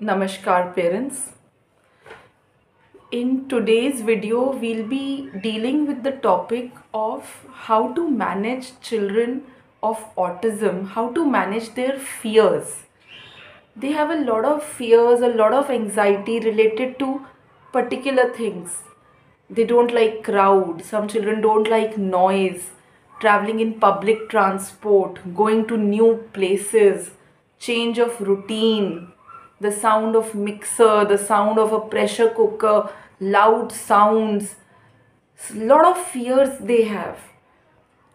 Namaskar parents. In today's video, we'll be dealing with the topic of how to manage children of autism, how to manage their fears. They have a lot of fears, a lot of anxiety related to particular things. They don't like crowd, some children don't like noise, traveling in public transport, going to new places, change of routine, the sound of mixer, the sound of a pressure cooker, loud sounds, lot of fears they have.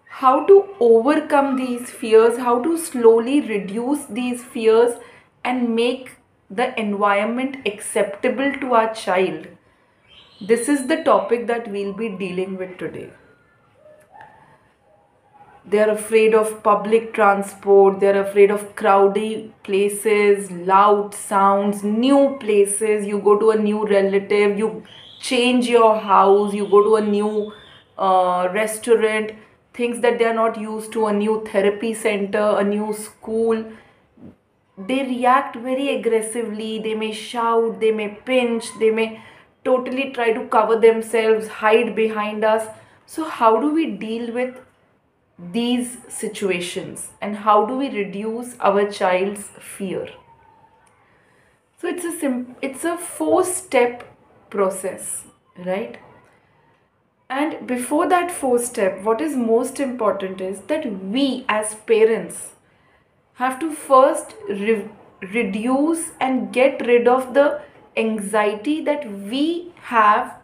How to overcome these fears, how to slowly reduce these fears and make the environment acceptable to our child. This is the topic that we'll be dealing with today. They're afraid of public transport, they're afraid of crowded places, loud sounds, new places. You go to a new relative, you change your house, you go to a new restaurant, things that they are not used to, a new therapy center, a new school. They react very aggressively. They may shout, they may pinch, they may totally try to cover themselves, hide behind us. So how do we deal with these situations and how do we reduce our child's fear? So it's a four-step process, right? And before that four-step, what is most important is that we as parents have to first reduce and get rid of the anxiety that we have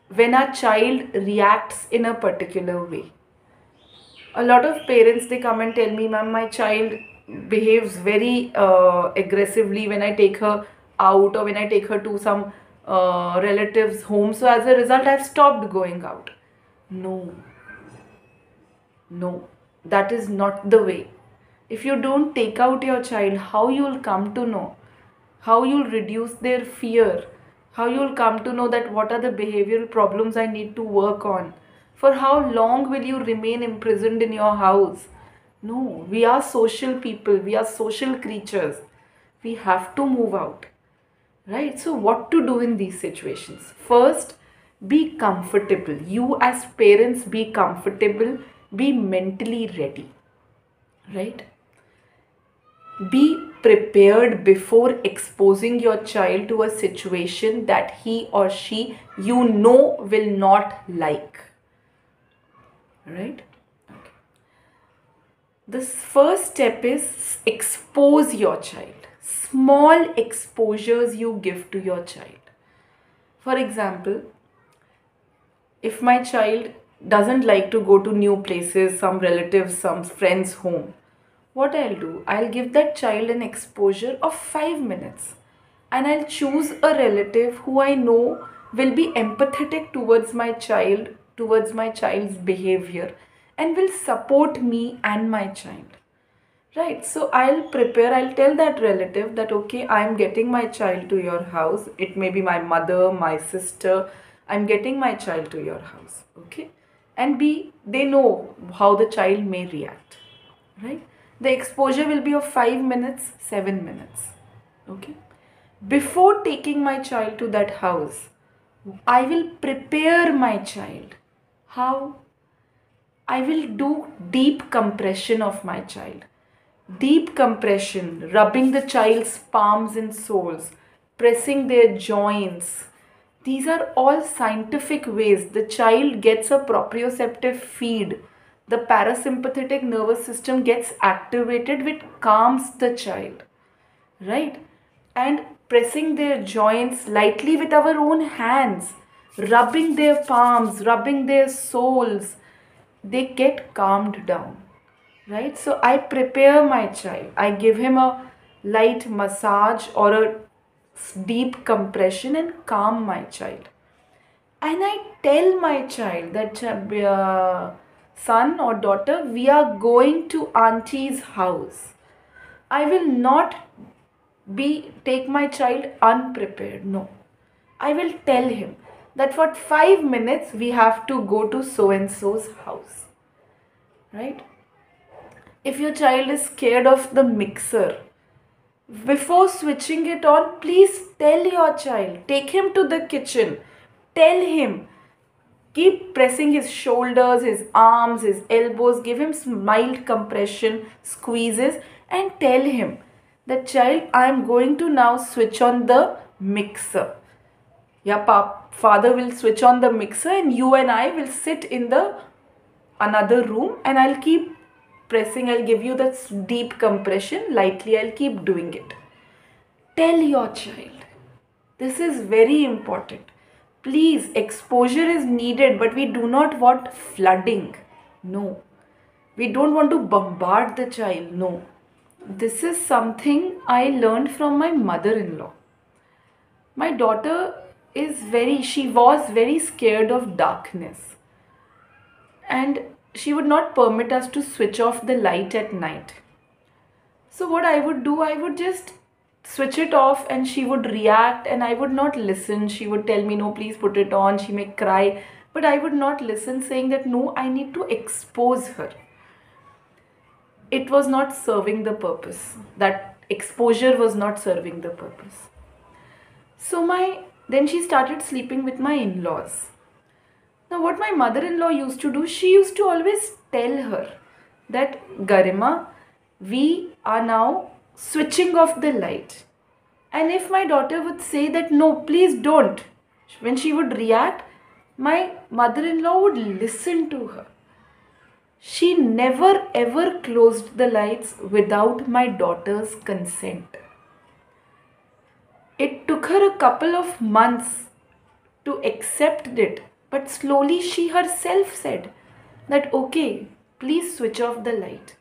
when our child reacts in a particular way. A lot of parents, they come and tell me, ma'am, my child behaves very aggressively when I take her out or when I take her to some relatives home, so as a result I've stopped going out. No, that is not the way. If you don't take out your child, how you'll come to know, how you'll reduce their fear, how you'll come to know that what are the behavioral problems I need to work on. For how long will you remain imprisoned in your house? No, we are social people, we are social creatures. We have to move out, right? So what to do in these situations? First, be comfortable. You as parents, be comfortable, be mentally ready, right? Be prepared before exposing your child to a situation that he or she will not like, right? Okay. The first step is expose your child. Small exposures you give to your child. For example, if my child doesn't like to go to new places, some relatives, some friends' home, what I'll do, I'll give that child an exposure of 5 minutes and I'll choose a relative who I know will be empathetic towards my child, towards my child's behavior, and will support me and my child. Right, so I'll tell that relative that okay, I'm getting my child to your house. It may be my mother, my sister. I'm getting my child to your house, okay? And they know how the child may react, right? The exposure will be of 5 minutes, 7 minutes, okay? Before taking my child to that house, I will prepare my child. How? I will do deep compression of my child. Deep compression, rubbing the child's palms and soles, pressing their joints. These are all scientific ways the child gets a proprioceptive feed. The parasympathetic nervous system gets activated, which calms the child, right? And pressing their joints lightly with our own hands, rubbing their palms, rubbing their soles, they get calmed down, right? So I prepare my child. I give him a light massage or a deep compression and calm my child. And I tell my child that son or daughter, we are going to auntie's house. I will not take my child unprepared. No. I will tell him that for 5 minutes we have to go to so and so's house, right? If your child is scared of the mixer, Before switching it on, please tell your child, take him to the kitchen, tell him, keep pressing his shoulders, his arms, his elbows, give him mild compression, squeezes, and tell him that, child, I am going to now switch on the mixer. Yeah, father will switch on the mixer and you and I will sit in the another room and I'll keep pressing. I'll give you that deep compression lightly. I'll keep doing it. Tell your child. This is very important. Please, exposure is needed, but we do not want flooding. No. We don't want to bombard the child. No. This is something I learned from my mother-in-law. My daughter she was very scared of darkness. And she would not permit us to switch off the light at night. So what I would do, I would just switch it off and she would react and I would not listen. She would tell me, no, please put it on. She may cry, but I would not listen, saying that no, I need to expose her. It was not serving the purpose. That exposure was not serving the purpose. So then she started sleeping with my in-laws. Now what my mother-in-law used to do, she used to always tell her that, Garima, we are now switching off the light. And if my daughter would say that, no, please don't, when she would react, my mother-in-law would listen to her. She never ever closed the lights without my daughter's consent. It took her a couple of months to accept it, but slowly she herself said that, okay, please switch off the light.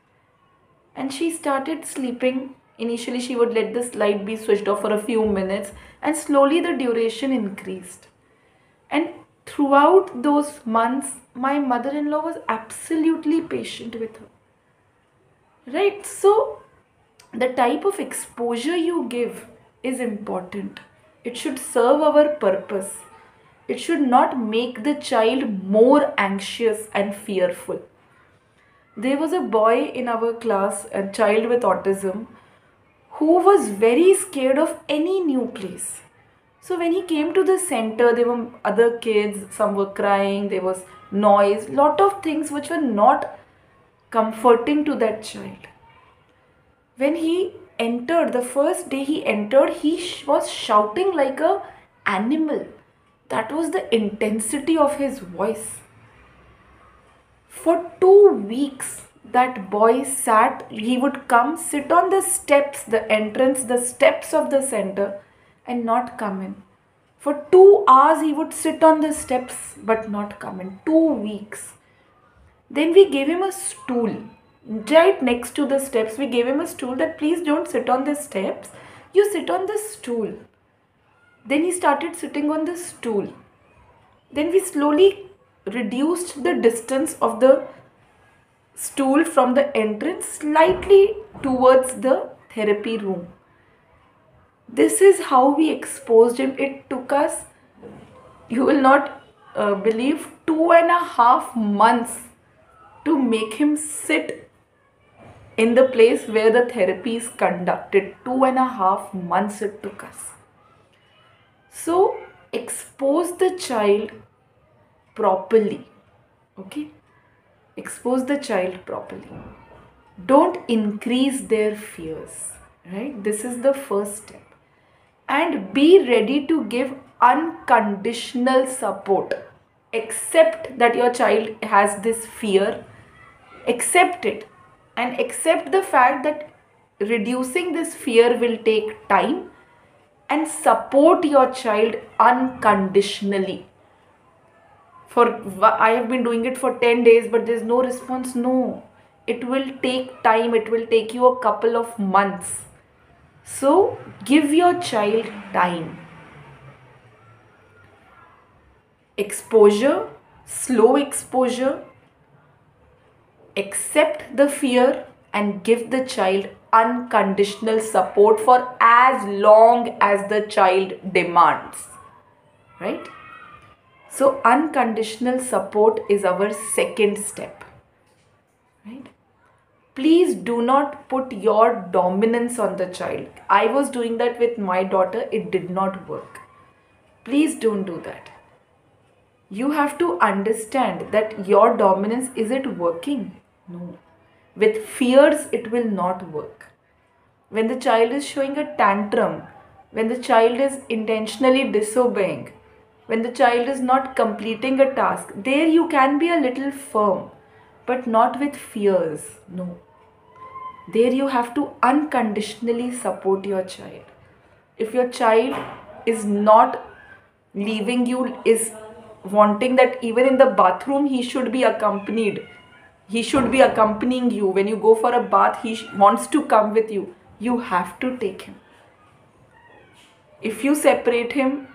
And she started sleeping. Initially, she would let this light be switched off for a few minutes, and slowly the duration increased. And throughout those months, my mother-in-law was absolutely patient with her. Right? So, the type of exposure you give is important. It should serve our purpose. It should not make the child more anxious and fearful. There was a boy in our class, a child with autism, who was very scared of any new place. So when he came to the center, there were other kids, some were crying, there was noise, lot of things which were not comforting to that child. When he entered, the first day he entered, he was shouting like an animal. That was the intensity of his voice. For 2 weeks, that boy sat, he would come, sit on the steps, the entrance, the steps of the center and not come in. For 2 hours, he would sit on the steps but not come in. 2 weeks. Then we gave him a stool. Right next to the steps, we gave him a stool that, please don't sit on the steps. You sit on the stool. Then he started sitting on the stool. Then we slowly reduced the distance of the stool from the entrance slightly towards the therapy room. This is how we exposed him. It took us, you will not believe, 2.5 months to make him sit in the place where the therapy is conducted. 2.5 months it took us. So expose the child properly. Okay? Expose the child properly. Don't increase their fears. Right? This is the first step. And be ready to give unconditional support. Accept that your child has this fear. Accept it. And accept the fact that reducing this fear will take time. And support your child unconditionally. I have been doing it for 10 days, but there's no response. No. It will take time. It will take you a couple of months. So, give your child time. Exposure, slow exposure. Accept the fear and give the child unconditional support for as long as the child demands. Right? So, unconditional support is our second step. Right? Please Please do not put your dominance on the child. I was doing that with my daughter. It did not work. Please don't do that. You have to understand that your dominance, is it working? No. With fears, it will not work. When the child is showing a tantrum, when the child is intentionally disobeying, when the child is not completing a task, there you can be a little firm, but not with fears. No. There you have to unconditionally support your child. If your child is not leaving you, is wanting that even in the bathroom he should be accompanied, he should be accompanying you. When you go for a bath, he wants to come with you. You have to take him. If you separate him,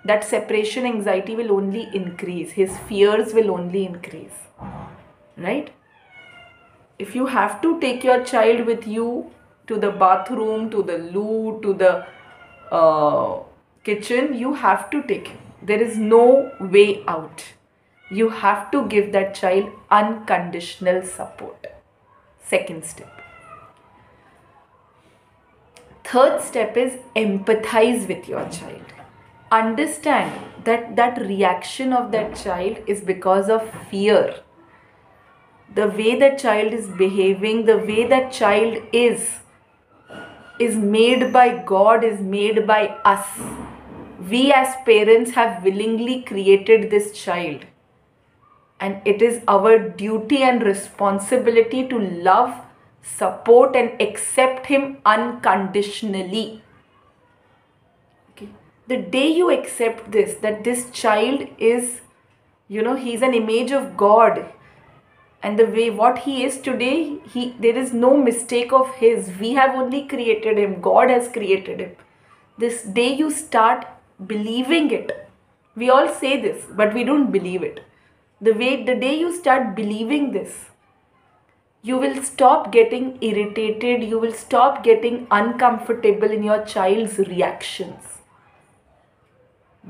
that separation anxiety will only increase. His fears will only increase. Right? If you have to take your child with you to the bathroom, to the loo, to the kitchen, you have to take him. There is no way out. You have to give that child unconditional support. Second step. Third step is empathize with your child. Understand that that reaction of that child is because of fear. The way that child is behaving, the way that child is made by God, is made by us. We as parents have willingly created this child. And it is our duty and responsibility to love, support and accept him unconditionally. Okay. The day you accept this, that this child is, he's an image of God. And the way what he is today, there is no mistake of his. We have only created him. God has created him. This day you start believing it. We all say this, but we don't believe it. The day you start believing this, you will stop getting irritated. You will stop getting uncomfortable in your child's reactions.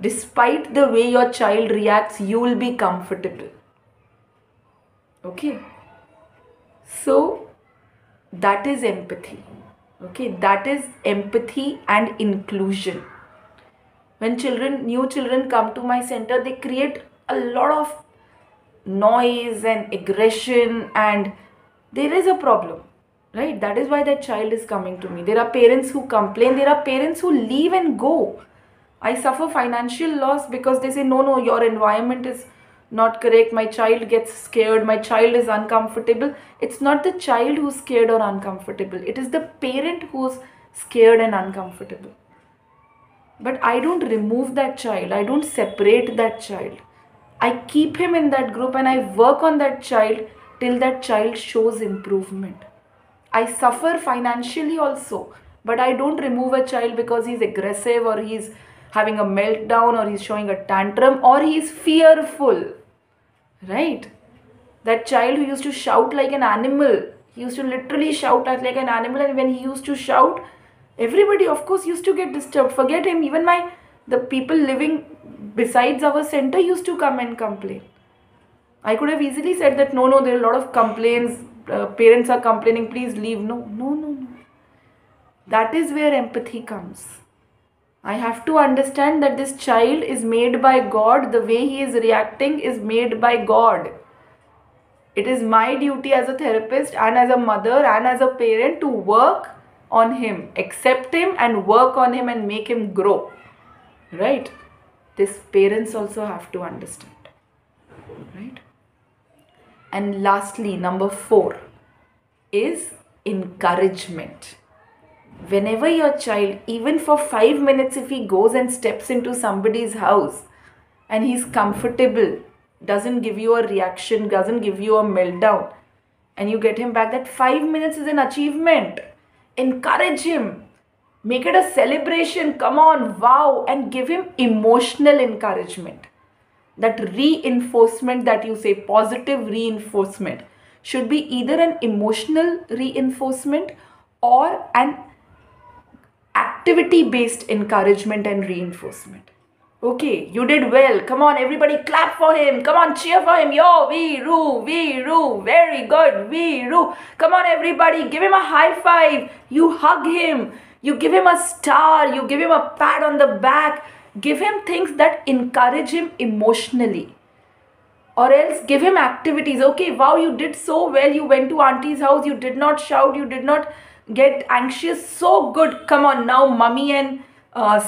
Despite the way your child reacts, you will be comfortable. Okay, so that is empathy. Okay, that is empathy and inclusion. When new children come to my center, they create a lot of noise and aggression, and there is a problem, right? That is why that child is coming to me. There are parents who complain. There are parents who leave and go. I suffer financial loss because they say, no, your environment is not correct. My child gets scared. My child is uncomfortable. It's not the child who's scared or uncomfortable. It is the parent who's scared and uncomfortable. But I don't remove that child. I don't separate that child. I keep him in that group and I work on that child till that child shows improvement. I suffer financially also, but I don't remove a child because he's aggressive or he's having a meltdown or he's showing a tantrum or he's fearful. Right? That child who used to shout like an animal, he used to literally shout like an animal, and when he used to shout, everybody of course used to get disturbed. Forget him, even the people living besides our center used to come and complain. I could have easily said that no, there are a lot of complaints, parents are complaining, please leave. No. That is where empathy comes. I have to understand that this child is made by God. The way he is reacting is made by God. It is my duty as a therapist and as a mother and as a parent to work on him, accept him and work on him and make him grow. Right? This parents also have to understand. Right? And lastly, number 4 is encouragement. Whenever your child, even for 5 minutes, if he goes and steps into somebody's house and he's comfortable, doesn't give you a reaction, doesn't give you a meltdown, and you get him back, that 5 minutes is an achievement. Encourage him. Make it a celebration. Come on, wow, and give him emotional encouragement. That reinforcement that you say, positive reinforcement, should be either an emotional reinforcement or an activity-based encouragement and reinforcement. Okay, you did well. Come on, everybody clap for him. Come on, cheer for him. Yo, Veeru. Very good, Veeru. Come on, everybody, give him a high five. You hug him. You give him a star. You give him a pat on the back. Give him things that encourage him emotionally. Or else give him activities. Okay, wow, you did so well. You went to auntie's house. You did not shout. You did not get anxious. So good. Come on now, mummy and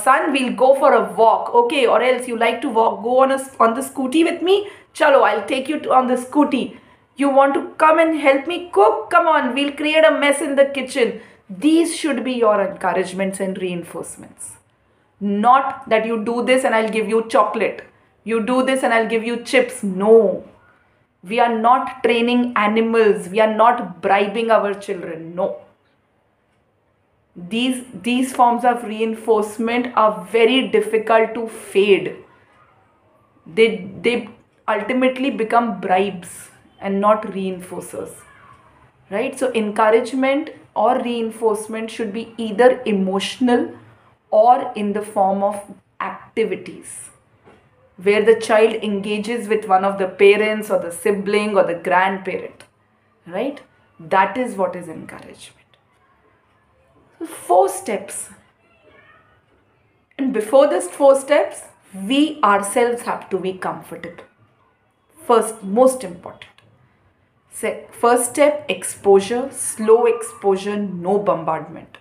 son, we'll go for a walk. Okay, or else you like to walk. Go on the scooty with me. Chalo, I'll take you on the scooty. You want to come and help me cook? Come on, we'll create a mess in the kitchen. These should be your encouragements and reinforcements. Not that you do this and I'll give you chocolate. You do this and I'll give you chips. No. We are not training animals. We are not bribing our children. No. These forms of reinforcement are very difficult to fade. They ultimately become bribes and not reinforcers. Right? So encouragement or reinforcement should be either emotional or in the form of activities, where the child engages with one of the parents or the sibling or the grandparent, right? That is what is encouragement. 4 steps. And before this 4 steps, we ourselves have to be comfortable. First, most important. First step, exposure, slow exposure, no bombardment.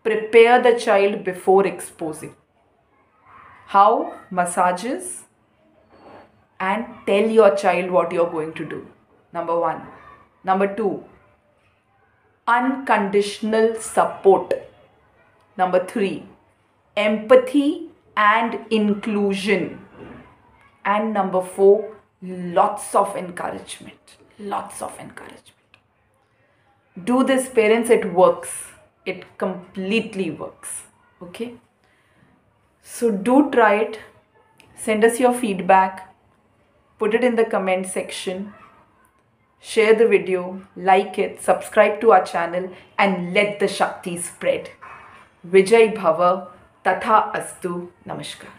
Prepare the child before exposing. How? Massages, and tell your child what you're going to do. Number 1. Number 2, unconditional support. Number 3, empathy and inclusion. And number 4, lots of encouragement. Lots of encouragement. Do this, parents, it works. It completely works. Okay? So do try it. Send us your feedback. Put it in the comment section. Share the video, like it, subscribe to our channel, and let the Shakti spread. Vijay Bhava, Tatha Astu. Namaskar.